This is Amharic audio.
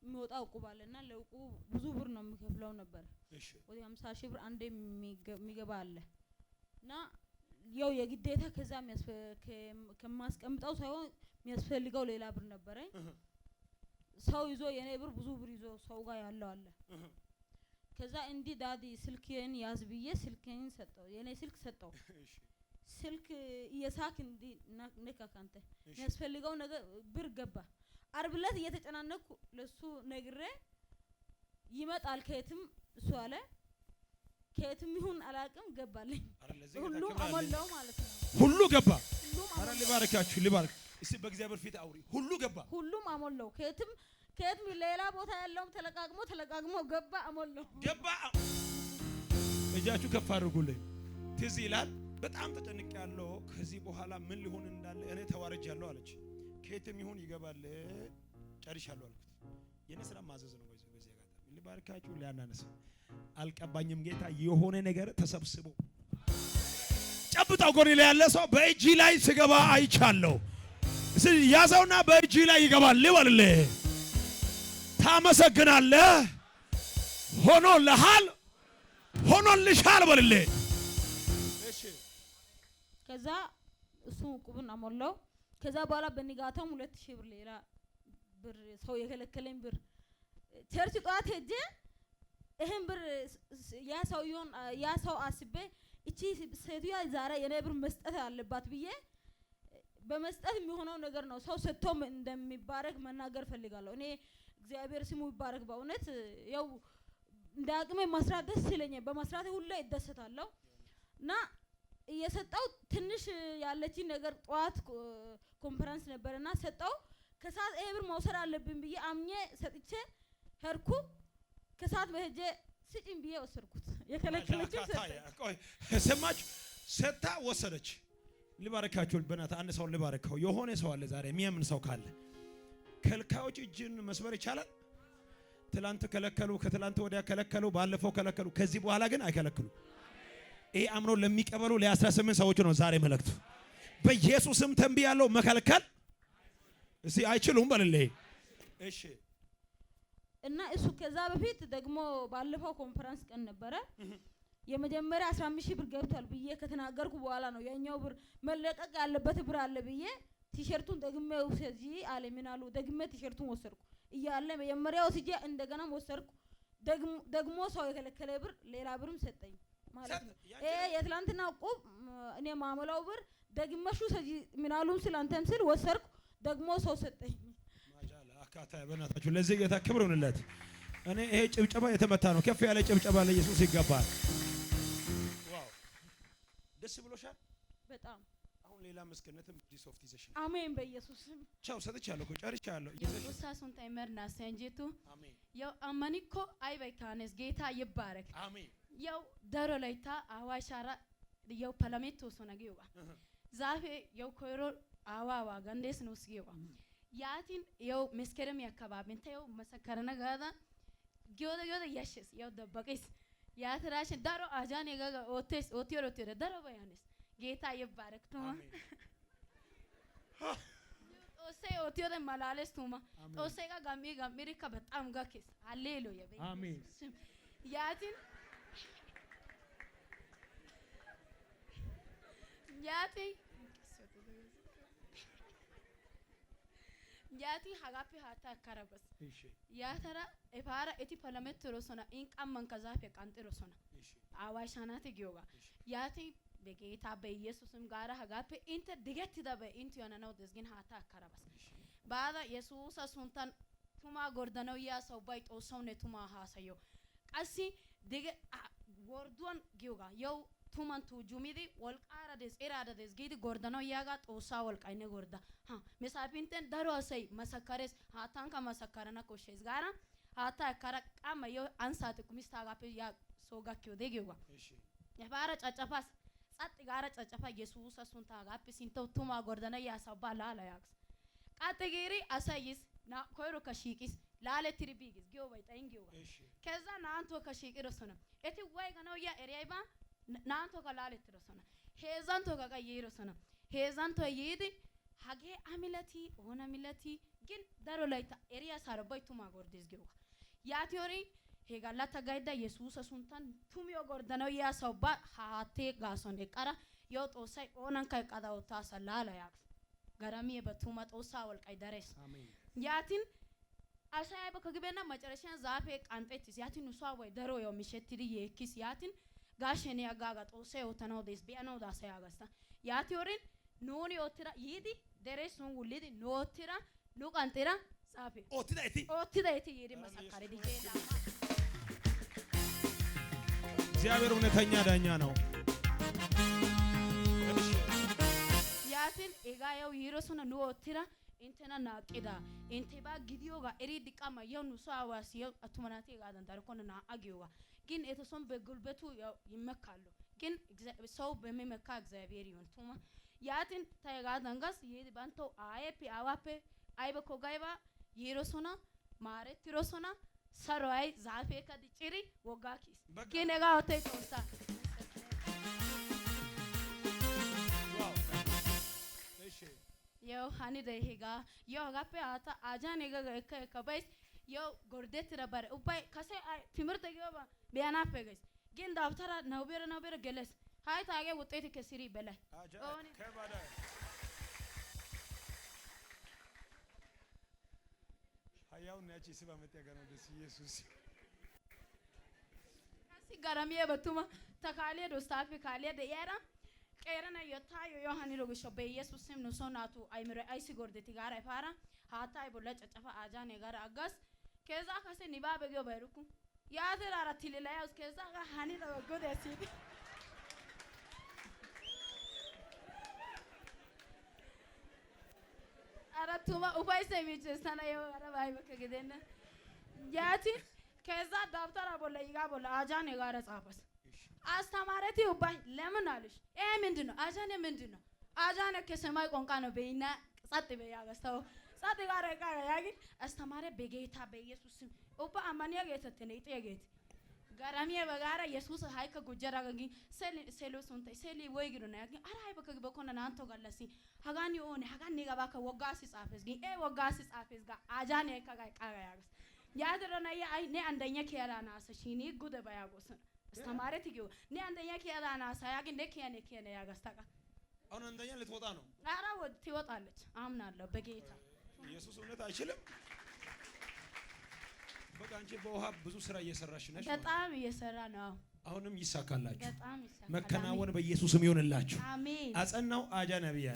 የሚወጣው ቁባልና ለውቁ ብዙ ብር ነው የሚከፍለው ነበር ወደ 50 ሺህ ብር አንዴ የሚገባ አለና ያው የግዴታ ከዛ ከማስቀምጠው ሳይሆን የሚያስፈልገው ሌላ ብር ነበረኝ ሰው ይዞ የኔ ብር ብዙ ብር ይዞ ሰው ጋር ያለው አለ ከዛ እንዲ ዳዲ ስልኬን ያዝ ብዬ ስልኬን ሰጠው የኔ ስልክ ሰጠው ስልክ እየሳክ እንዲ ነካካንተ የሚያስፈልገው ነገር ብር ገባ አርብለት እየተጨናነኩ ለሱ ነግሬ ይመጣል ከየትም እሱ አለ ከየትም ይሁን አላቅም ገባልኝ ሁሉ አሞላው ማለት ነው ሁሉ ገባ አረ ሊባርካችሁ ሊባርክ እስቲ በእግዚአብሔር ፊት አውሪ ሁሉ ገባ ሁሉም አሞላው ከየትም ሌላ ቦታ ያለውም ተለቃቅሞ ገባ አሞላው ገባ እጃችሁ ከፍ አድርጉልኝ ትዝ ይላል በጣም ተጨንቄያለሁ ከዚህ በኋላ ምን ሊሆን እንዳለ እኔ ተዋርጃለሁ አለች ከየትም ይሁን ይገባል ጨርሻለሁ አልኩት የኔ ስራ ማዘዝ ነው በዚህ አጋጣሚ ሊባርካችሁ ሊያናነስ አልቀባኝም ጌታ የሆነ ነገር ተሰብስቦ ጨብጣው ጎኔ ላይ ያለ ሰው በእጅ ላይ ስገባ አይቻለሁ እሺ ያዘውና በእጅ ላይ ይገባል ልበልልህ ታመሰግናለህ ሆኖልሻል በልልህ እሺ ከዛ እሱ ቁብን አሞላው ከዛ በኋላ በንጋታው 2000 ብር ሌላ ብር ሰው የከለከለኝ ብር ቸርች ጧት ሄጄ ይሄን ብር ያ ሰው አስቤ እቺ ሴትያ ዛሬ የኔ ብር መስጠት አለባት ብዬ በመስጠት የሚሆነው ነገር ነው ሰው ሰጥቶም እንደሚባረክ መናገር ፈልጋለሁ እኔ እግዚአብሔር ስሙ ይባረክ በእውነት ያው እንዳቅሜ መስራት ደስ ይለኛል በመስራት ሁሉ ይደሰታለሁ እና እየሰጣው ትንሽ ያለች ነገር ጧት ኮንፈረንስ ነበርና ሰጣው ከሳት ይሄ ብር መውሰድ አለብኝ ብዬ አምኜ ሰጥቼ ሄርኩ ከሳት በሄጄ ስጪኝ ብዬ ወሰድኩት የከለከለች ቆይ ሰማች ሰጣ ወሰደች ሊባረካችሁ በእናትህ አንድ ሰው ሊባረካው የሆነ ሰው አለ ዛሬ የሚያምን ሰው ካለ ከልካዮች እጅን መስበር ይቻላል ትላንት ከለከሉ ከትላንት ወዲያ ከለከሉ ባለፈው ከለከሉ ከዚህ በኋላ ግን አይከለክሉ ይሄ አምኖ ለሚቀበሉ ለ18 ሰዎች ነው ዛሬ መልእክቱ በኢየሱስም ተንብያለሁ መከልከል እሺ አይችሉም በልልኝ እሺ እና እሱ ከዛ በፊት ደግሞ ባለፈው ኮንፈረንስ ቀን ነበረ የመጀመሪያ 15000 ብር ገብቷል ብዬ ከተናገርኩ በኋላ ነው ያኛው ብር መለቀቅ ያለበት ብር አለ ብዬ ቲሸርቱን ደግሜው ስለዚህ አለሚናሉ ደግሜ ቲሸርቱን ወሰድኩ እያለ መጀመሪያው ሲጄ እንደገና ወሰድኩ ደግሞ ሰው የከለከለ ብር ሌላ ብርም ሰጠኝ ማለት ነው የትላንትና ቁብ እኔ ማመላው ብር ደግመሹ ስለዚህ ሚናሉን ስላንተም ስል ወሰድኩ ደግሞ ሰው ሰጠኝ ማሻአላ አካታ በእናታችሁ ለዚህ ጌታ ክብር ይሁንለት እኔ ይሄ ጭብጨባ የተመታ ነው ከፍ ያለ ጭብጨባ ለኢየሱስ ይገባል ዋው ደስ ብሎሻል በጣም አሁን ሌላ መስከነትም ዲሶፍት ይዘሽኝ አሜን በኢየሱስ ስም ቻው ሰጥቻለሁ ጨርሻለሁ ኢየሱስ ታይመርና ሰንጂቱ አሜን ያው አማኒኮ አይበካነስ ጌታ ይባረክ አሜን ያው ደሮ ላይታ አዋሻራ ያው ፓርላሜንቱ ሶናጊው ዛፌ ያው ኮይሮ አዋዋ ጋንዴስ ነው ስጊው ያቲን ያው መስከረም ያከባብን ታየው መሰከረና ጋዳ ጊዮዳ ያሽስ ያው ደበቀስ ያትራሽ ዳሮ አጃን የጋጋ ኦቲሮ ዳሮ ባያነስ ጌታ ይባረክ ቱማ ኦሴ ኦቲዮ ደማላሌስ ቱማ ኦሴ ጋ ጋሚሪካ በጣም ጋከስ ሃሌሉያ አሜን ያቲን ያቲ ሀጋፒ ሃታ ካራበስ እሺ ያተራ ኤፋራ እቲ ፓርላሜንት ሮሶና ኢንቃማን ከዛፍ የቃንጥ ሮሶና አዋሻናት ጊዮጋ ያቲ በጌታ በኢየሱስም ጋራ ሀጋፒ ኢንተ ድገት ደበ ኢንቱ ያናው ደስግን ሃታ ካራበስ ባዳ ኢየሱስ ሱንታን ቱማ ጎርደነው ያ ሰው ባይ ጦሰው ነቱማ ሃሰዮ ቀሲ ድገ ጎርዶን ጊዮጋ ያው tuman tu jumidi walqara des irada des gidi gordano yaga tosa walqayne gorda ha mesapinten daro asay masakares ha tanka masakarana koshes gara hata kara qama yo ansate kumista gape ya soga kyode giwa እሺ yabara chachapas sat gara chachafa yesus asunta gape sinto tuma gordana ya sabala la yax qategiri asayis na koyro kashikis lale tribigis giwa baytaingiwa እሺ keza na anto kashikiro sona eti way gano ya eriaiba naanto ka laalettiro sona heezanto ka qayyiro sona heezanto yiidi hage amilati ona milati gin daro layta eriya sarabay tuma gordes giyoga yaati ori he galata gayda yesusa suntan tumiyo gordano ya soba haate gason eqara yo xosay onan kay qada ota salala yak garami batuma xosa walqay dares አሜን yaatin asay baka gibena macareshan zafe qanxetis yaatin nusa way daro yo mishetiri yekis yaatin gashene agaga xosay otano des biano da say agasta yaati orin noni otira yidi deresun wulidi notira nu qanxira zafe otida eti yidi masakare dikena እግዚአብሔር እውነተኛ ዳኛ ነው yaatin egayo yirosuna nu otira intena naqida inteba gidiyoga eri diqama yo nu sawasi yo atumanati gadan darkona na agiyoga gin etoson be gulbetu yimekalo gin so be memeka እግዚአብሔር ይሁን ቱማ yaatin tayegadan gas yedi banto ayepi awape aybe kogayba yirosuna maretirosuna saroy zafe ka diciri wogakis gin ega ote tosa yo hani de higa yo gape ata ajane ga ka bais yo gordetira bare ubay kase timirte gyoba beyana peges gin daftara nawbera geles hay taage wuteti kesiri belay አጃ ከባዳ ሀያው ነች ሲባመት ያገነው ደስ ኢየሱስ kasi garamiye batuma takale do stafi kale de yera qerana yotayo yo hani rogo shobe yesus sim no sonatu aymire aysi gordeti gara fara hatay bolla cacafa ajane gara agas keza kase nibabe gyo bayruku yaadera ratilila yas keza ga hani rogo gode asidi aratuma ubayse michestana yo ara bay bakagedena yaati keza daftara bolla yiga bolla ajane gara ጻፈስ አስተማረቲ ውባይ ለምን አለሽ ምንድነው አጃኔ ምንድነው አጃኔ ከሰማይ ቋንቋ ነው በይና ጸጥ በያገስተው ጸጥ ጋር ጋር ያግን አስተማረ በጌታ በኢየሱስ ስም ኦባ አማንያ ጌተተነ ይጤጌት ጋራሚየ በጋራ ኢየሱስ ሃይከ ጉጀራ ገጊ ሴሎ ሱንተ ሴሊ ወይ ግሩና ያግን አራይ በከ በኮነ ናንቶ ጋለሲ ሃጋኒ ኦኔ ሃጋኒ ጋባከ ወጋሲ ጻፈስ ጊ ወጋሲ ጻፈስ ጋ አጃኔ ከጋይ ቃጋ ያገስ ያደረና አይ ነ አንደኛ ከያላና ሰሺኒ ጉደ ባያጎስ አስተማረቲ ጊዮ ነ አንደኛ ከያላና ሳያግን ነ ከያኔ ያገስታቃ አሁን አንደኛ ልትወጣ ነው አራ ወጥ ትወጣለች አምናለሁ በጌታ ኢየሱስ እውነት አይችልም በቃ አንቺ በውሃ ብዙ ስራ እየሰራሽ ነሽ በጣም እየሰራ ነው አሁንም ይሳካላችሁ በጣም ይሳካል መከናወን በኢየሱስም ይሁንላችሁ አሜን አጸናው አጃ ነብያ